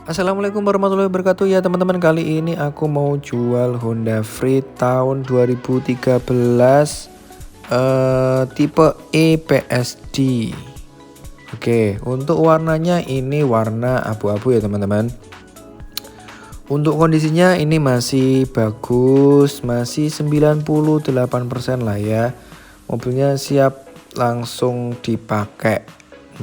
Assalamualaikum warahmatullahi wabarakatuh ya teman-teman. Kali ini aku mau jual Honda Freed tahun 2013 tipe EPSD. Oke, untuk warnanya ini warna abu-abu ya teman-teman. Untuk kondisinya ini masih bagus, masih 98% lah ya. Mobilnya siap langsung dipakai,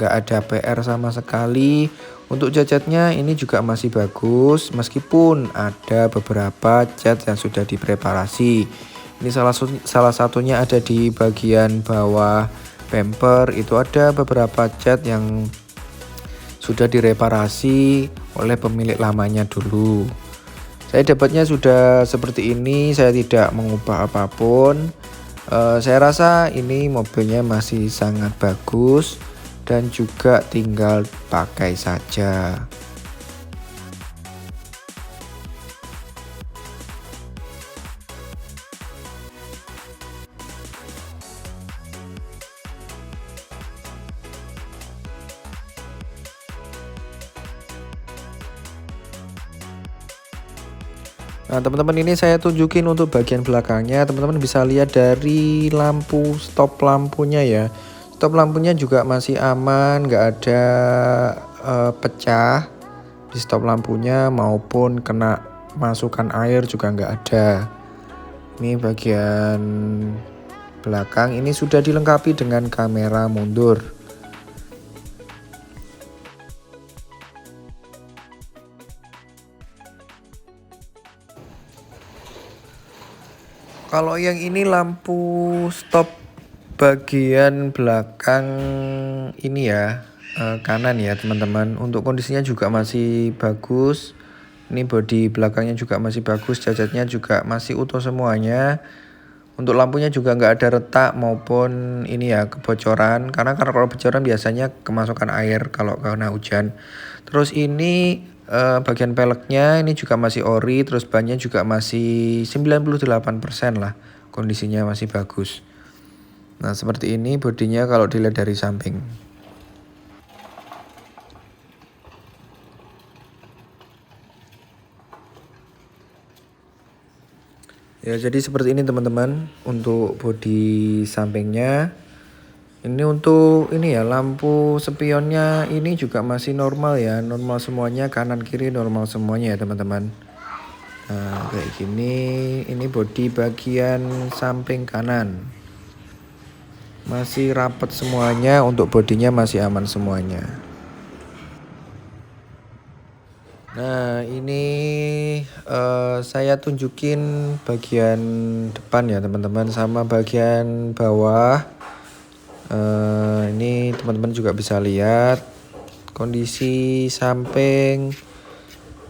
nggak ada PR sama sekali. Untuk catnya ini juga masih bagus, meskipun ada beberapa cat yang sudah dipreparasi. Ini salah satunya ada di bagian bawah bumper, itu ada beberapa cat yang sudah direparasi oleh pemilik lamanya dulu. Saya dapatnya sudah seperti ini, saya tidak mengubah apapun. Saya rasa ini mobilnya masih sangat bagus dan juga tinggal pakai saja. Nah teman-teman, ini saya tunjukin untuk bagian belakangnya. Teman-teman bisa lihat dari lampu stop lampunya ya. Stop lampunya juga masih aman, nggak ada pecah di stop lampunya maupun kena masukan air juga nggak ada. Ini bagian belakang ini sudah dilengkapi dengan kamera mundur. Kalau yang ini lampu stop bagian belakang ini ya, kanan ya teman-teman. Untuk kondisinya juga masih bagus. Ini bodi belakangnya juga masih bagus, cacatnya juga masih utuh semuanya. Untuk lampunya juga nggak ada retak maupun ini ya kebocoran. Karena kalau kebocoran biasanya kemasukan air kalau kena hujan. Terus ini bagian peleknya ini juga masih ori, terus bannya juga masih 98% lah, kondisinya masih bagus. Nah seperti ini bodinya kalau dilihat dari samping. Ya jadi seperti ini teman-teman untuk bodi sampingnya. Ini untuk ini ya, lampu spionnya ini juga masih normal ya, normal semuanya, kanan kiri normal semuanya ya teman-teman. Nah kayak gini, ini bodi bagian samping kanan masih rapat semuanya, untuk bodinya masih aman semuanya. Nah ini saya tunjukin bagian depan ya teman-teman, sama bagian bawah. Ini teman-teman juga bisa lihat kondisi samping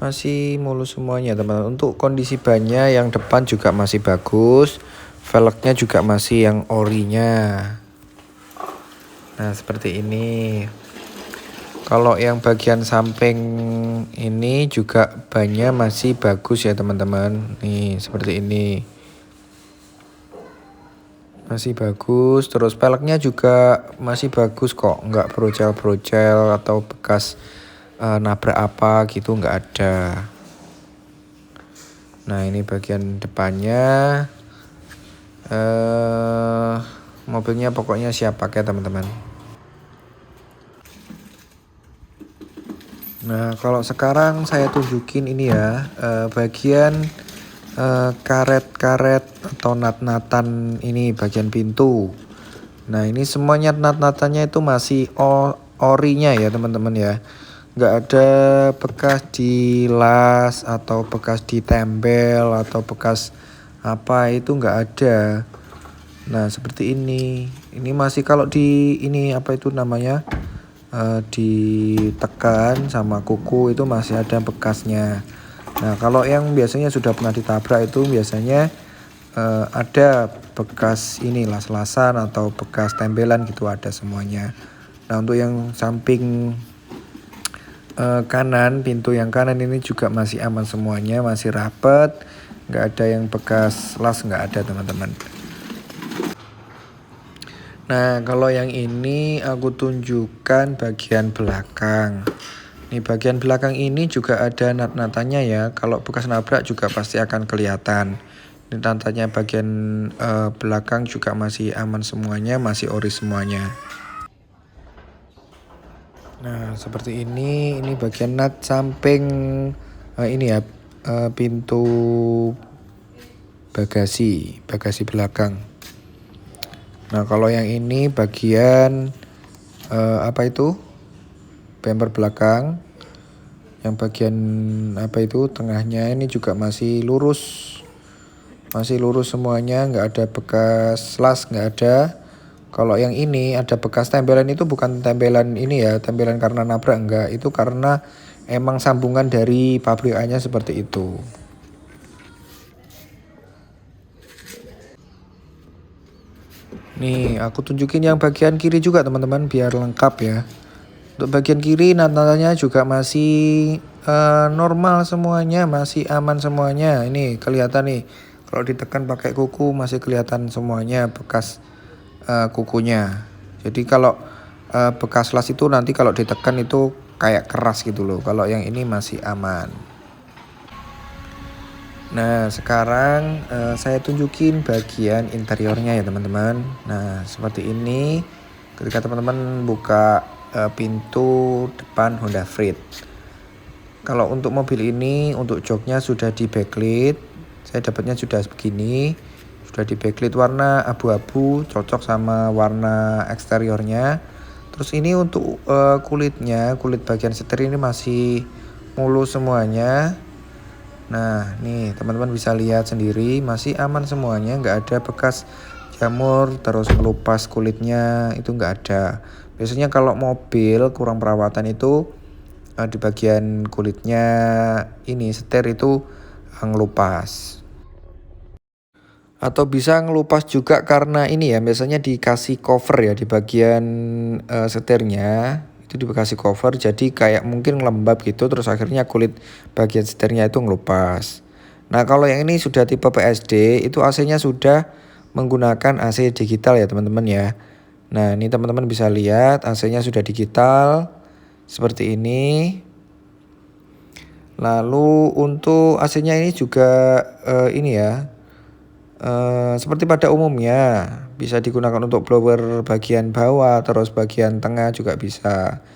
masih mulus semuanya teman-teman. Untuk kondisi bannya yang depan juga masih bagus, velgnya juga masih yang orinya. Nah seperti ini. Kalau yang bagian samping ini juga bannya masih bagus ya teman-teman. Nih seperti ini, masih bagus. Terus peleknya juga masih bagus kok, nggak brocel-brocel atau bekas nabrak apa gitu, nggak ada. Nah ini bagian depannya, mobilnya pokoknya siap pakai teman-teman. Nah kalau sekarang saya tunjukin ini ya, bagian karet-karet atau nat-natan ini bagian pintu. Nah ini semuanya nat-natannya itu masih orinya ya teman-teman ya. Nggak ada bekas dilas atau bekas ditempel atau bekas apa, itu nggak ada. Nah seperti ini masih kalau di ini apa itu namanya, ditekan sama kuku itu masih ada bekasnya. Nah kalau yang biasanya sudah pernah ditabrak itu biasanya ada bekas ini las-lasan atau bekas tempelan gitu, ada semuanya. Nah untuk yang samping kanan, pintu yang kanan ini juga masih aman semuanya, masih rapet, nggak ada yang bekas las, nggak ada teman-teman. Nah kalau yang ini aku tunjukkan bagian belakang. Nih bagian belakang ini juga ada nat-natannya ya. Kalau bekas nabrak juga pasti akan kelihatan. Ini tantanya bagian belakang juga masih aman semuanya, masih ori semuanya. Nah seperti ini bagian nut samping ini ya, pintu bagasi belakang. Nah kalau yang ini bagian apa itu, bumper belakang. Yang bagian apa itu tengahnya ini juga masih lurus semuanya, nggak ada bekas las, nggak ada. Kalau yang ini ada bekas tempelan, itu bukan tempelan ini ya, tempelan karena nabrak, enggak, itu karena emang sambungan dari pabrikannya seperti itu. Nih aku tunjukin yang bagian kiri juga teman-teman biar lengkap ya. Untuk bagian kiri natanya juga masih normal semuanya, masih aman semuanya. Ini kelihatan nih, kalau ditekan pakai kuku masih kelihatan semuanya bekas kukunya. Jadi kalau bekas las itu nanti kalau ditekan itu kayak keras gitu loh. Kalau yang ini masih aman. Nah sekarang saya tunjukin bagian interiornya ya teman-teman. Nah seperti ini ketika teman-teman buka pintu depan Honda Freed. Kalau untuk mobil ini, untuk joknya sudah di backlit. Saya dapatnya sudah begini, sudah di backlit warna abu-abu, cocok sama warna eksteriornya. Terus ini untuk kulitnya, kulit bagian setir ini masih mulus semuanya. Nah nih teman-teman bisa lihat sendiri, masih aman semuanya, nggak ada bekas jamur terus ngelupas kulitnya, itu nggak ada. Biasanya kalau mobil kurang perawatan itu di bagian kulitnya ini setir itu ngelupas. Atau bisa ngelupas juga karena ini ya, biasanya dikasih cover ya di bagian setirnya, itu dikasih cover jadi kayak mungkin lembab gitu, terus akhirnya kulit bagian setirnya itu ngelupas. Nah kalau yang ini sudah tipe PSD, itu AC-nya sudah menggunakan AC digital ya teman-teman ya. Nah ini teman-teman bisa lihat AC-nya sudah digital seperti ini. Lalu untuk AC-nya ini juga ini ya, seperti pada umumnya bisa digunakan untuk blower bagian bawah, terus bagian tengah juga bisa.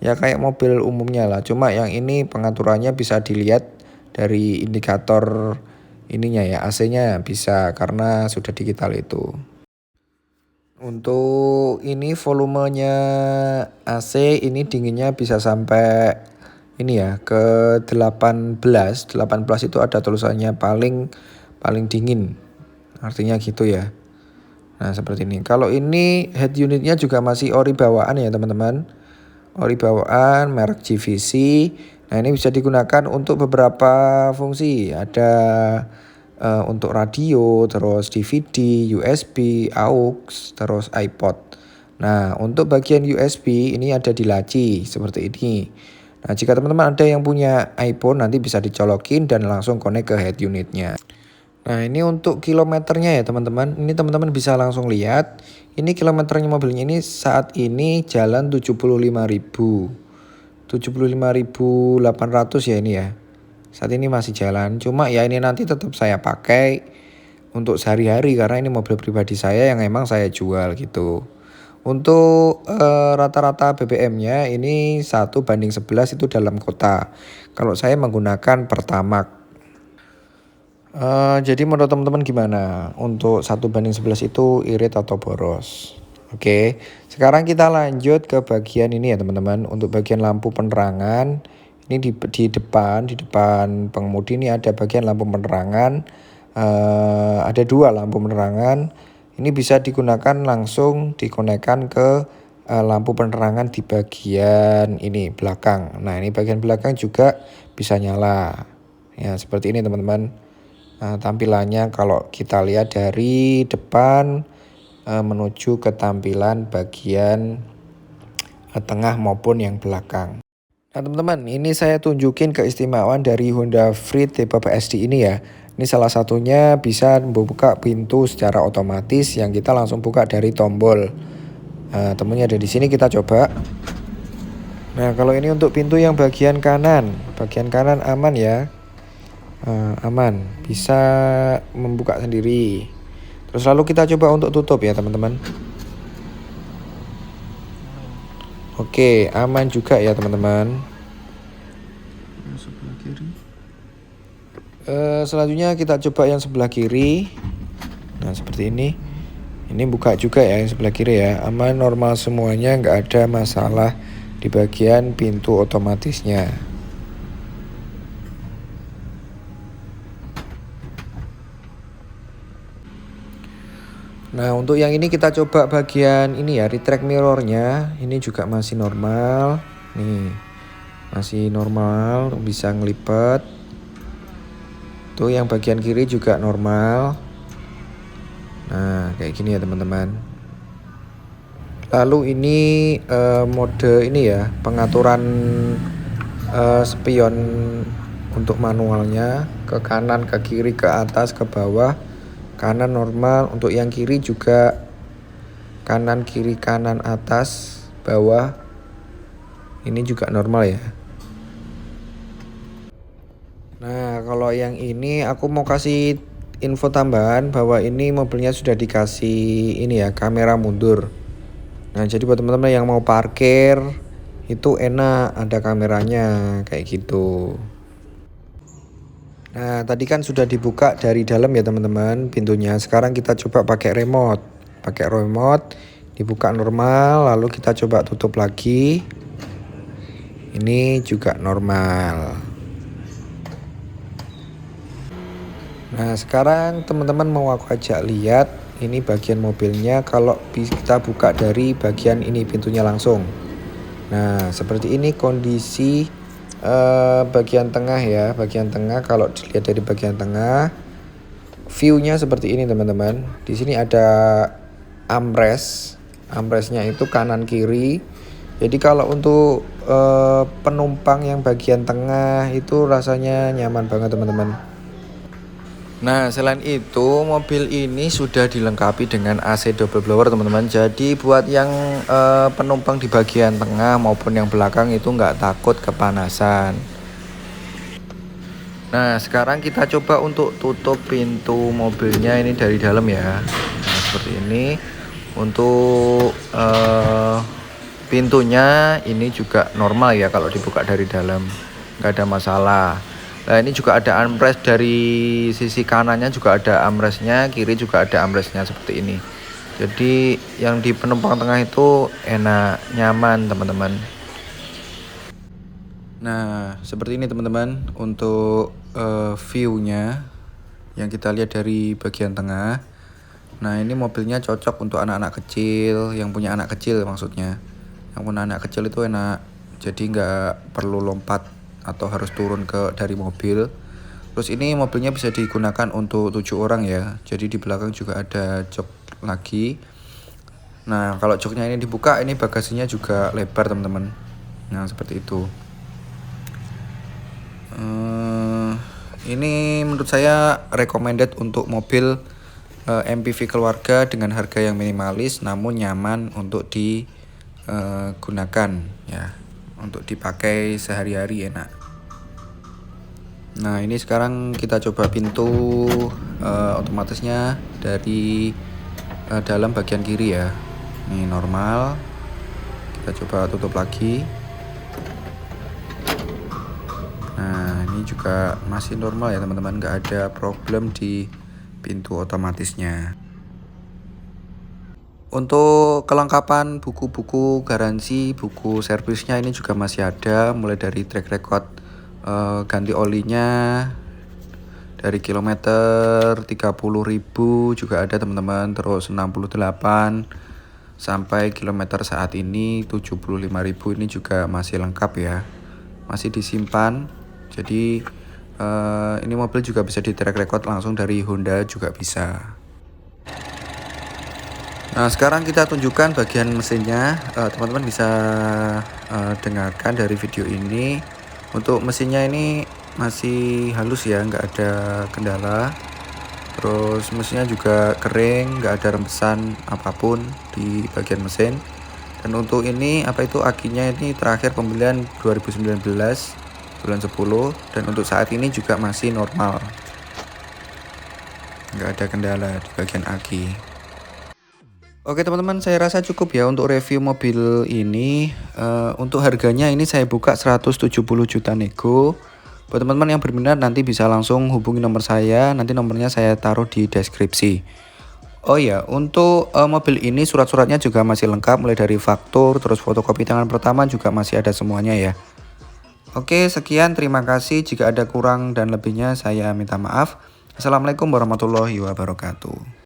Ya kayak mobil umumnya lah. Cuma yang ini pengaturannya bisa dilihat dari indikator ininya ya, AC-nya bisa karena sudah digital itu. Untuk ini volumenya AC ini dinginnya bisa sampai ini ya ke 18 itu ada tulisannya paling dingin, artinya gitu ya. Nah seperti ini. Kalau ini head unitnya juga masih ori bawaan ya teman-teman, ori bawaan merek GVC. Nah ini bisa digunakan untuk beberapa fungsi, ada untuk radio, terus DVD, USB, AUX, terus iPod. Nah untuk bagian USB ini ada di laci seperti ini. Nah jika teman-teman ada yang punya iPhone nanti bisa dicolokin dan langsung connect ke head unitnya. Nah ini untuk kilometernya ya teman-teman. Ini teman-teman bisa langsung lihat. Ini kilometernya mobilnya ini saat ini jalan 75.800 ya ini ya. Saat ini masih jalan. Cuma ya ini nanti tetap saya pakai untuk sehari-hari karena ini mobil pribadi saya yang emang saya jual gitu. Untuk rata-rata BBM-nya ini 1:11 itu dalam kota. Kalau saya menggunakan Pertamax. Jadi menurut teman-teman gimana? Untuk 1:11 itu irit atau boros? Oke, sekarang kita lanjut ke bagian ini ya teman-teman. Untuk bagian lampu penerangan, ini di depan pengemudi ini ada bagian lampu penerangan. Ada dua lampu penerangan. Ini bisa digunakan langsung dikonekkan ke lampu penerangan di bagian ini belakang. Nah ini bagian belakang juga bisa nyala. Ya seperti ini teman-teman. Nah, tampilannya kalau kita lihat dari depan menuju ke tampilan bagian tengah maupun yang belakang. Nah teman-teman, ini saya tunjukin keistimewaan dari Honda Freed tipe PSD ini ya. Ini salah satunya bisa membuka pintu secara otomatis yang kita langsung buka dari tombol. Nah, temennya ada di sini, kita coba. Nah, kalau ini untuk pintu yang bagian kanan aman ya. Aman, bisa membuka sendiri. Terus lalu kita coba untuk tutup ya teman-teman. Oke, aman juga ya teman-teman. Sebelah kiri. Selanjutnya kita coba yang sebelah kiri. Nah, seperti ini. Ini buka juga ya yang sebelah kiri ya. Aman, normal semuanya, nggak ada masalah di bagian pintu otomatisnya. Nah, untuk yang ini kita coba bagian ini ya, retract mirrornya. Ini juga masih normal. Nih, masih normal, bisa ngelipet. Tuh yang bagian kiri juga normal. Nah, kayak gini ya teman-teman. Lalu ini mode ini ya, pengaturan spion untuk manualnya. Ke kanan, ke kiri, ke atas, ke bawah. Kanan normal, untuk yang kiri juga kanan, kiri, kanan, atas, bawah. Ini juga normal ya. Nah, kalau yang ini aku mau kasih info tambahan bahwa ini mobilnya sudah dikasih ini ya, kamera mundur. Nah, jadi buat teman-teman yang mau parkir itu enak, ada kameranya kayak gitu. Nah, tadi kan sudah dibuka dari dalam ya teman-teman pintunya. Sekarang kita coba pakai remote. Pakai remote, dibuka normal, lalu kita coba tutup lagi. Ini juga normal. Nah, sekarang teman-teman mau aku ajak lihat ini bagian mobilnya kalau kita buka dari bagian ini pintunya langsung. Nah, seperti ini kondisi bagian tengah ya, bagian tengah. Kalau dilihat dari bagian tengah, view-nya seperti ini teman-teman. Di sini ada armrestnya itu kanan kiri. Jadi kalau untuk penumpang yang bagian tengah itu rasanya nyaman banget teman-teman. Nah, selain itu mobil ini sudah dilengkapi dengan AC double blower teman-teman. Jadi buat yang penumpang di bagian tengah maupun yang belakang itu nggak takut kepanasan. Nah, sekarang kita coba untuk tutup pintu mobilnya ini dari dalam ya. Nah, seperti ini. Untuk pintunya ini juga normal ya kalau dibuka dari dalam, nggak ada masalah. Nah, ini juga ada armrest dari sisi kanannya, juga ada armrestnya, kiri juga ada armrestnya seperti ini. Jadi yang di penumpang tengah itu enak, nyaman teman-teman. Nah, seperti ini teman-teman untuk view-nya yang kita lihat dari bagian tengah. Nah, ini mobilnya cocok untuk anak-anak kecil, yang punya anak kecil maksudnya. Yang punya anak kecil itu enak, jadi nggak perlu lompat atau harus turun dari mobil. Terus ini mobilnya bisa digunakan untuk 7 orang ya. Jadi di belakang juga ada jok lagi. Nah, kalau joknya ini dibuka, ini bagasinya juga lebar teman-teman. Nah, seperti itu. Ini menurut saya recommended untuk mobil MPV keluarga dengan harga yang minimalis namun nyaman untuk digunakan ya, untuk dipakai sehari-hari enak. Nah, ini sekarang kita coba pintu otomatisnya dari dalam bagian kiri ya. Ini normal. Kita coba tutup lagi. Nah, ini juga masih normal ya teman-teman, nggak ada problem di pintu otomatisnya. Untuk kelengkapan buku-buku garansi, buku servisnya ini juga masih ada, mulai dari track record ganti olinya dari kilometer 30.000 juga ada teman-teman, terus 68 sampai kilometer saat ini 75.000 ini juga masih lengkap ya, masih disimpan. Jadi ini mobil juga bisa di track record langsung dari Honda juga bisa. Nah, sekarang kita tunjukkan bagian mesinnya. Teman-teman bisa dengarkan dari video ini. Untuk mesinnya ini masih halus ya, nggak ada kendala. Terus mesinnya juga kering, nggak ada rembesan apapun di bagian mesin. Dan untuk ini apa itu akinya ini terakhir pembelian 2019 bulan 10, dan untuk saat ini juga masih normal, nggak ada kendala di bagian aki. Oke teman-teman, saya rasa cukup ya untuk review mobil ini. Untuk harganya ini saya buka 170 juta nego. Buat teman-teman yang berminat nanti bisa langsung hubungi nomor saya, nanti nomornya saya taruh di deskripsi. Oh ya, untuk mobil ini surat-suratnya juga masih lengkap, mulai dari faktur, terus fotokopi tangan pertama juga masih ada semuanya ya. Oke, sekian, terima kasih. Jika ada kurang dan lebihnya saya minta maaf. Assalamualaikum warahmatullahi wabarakatuh.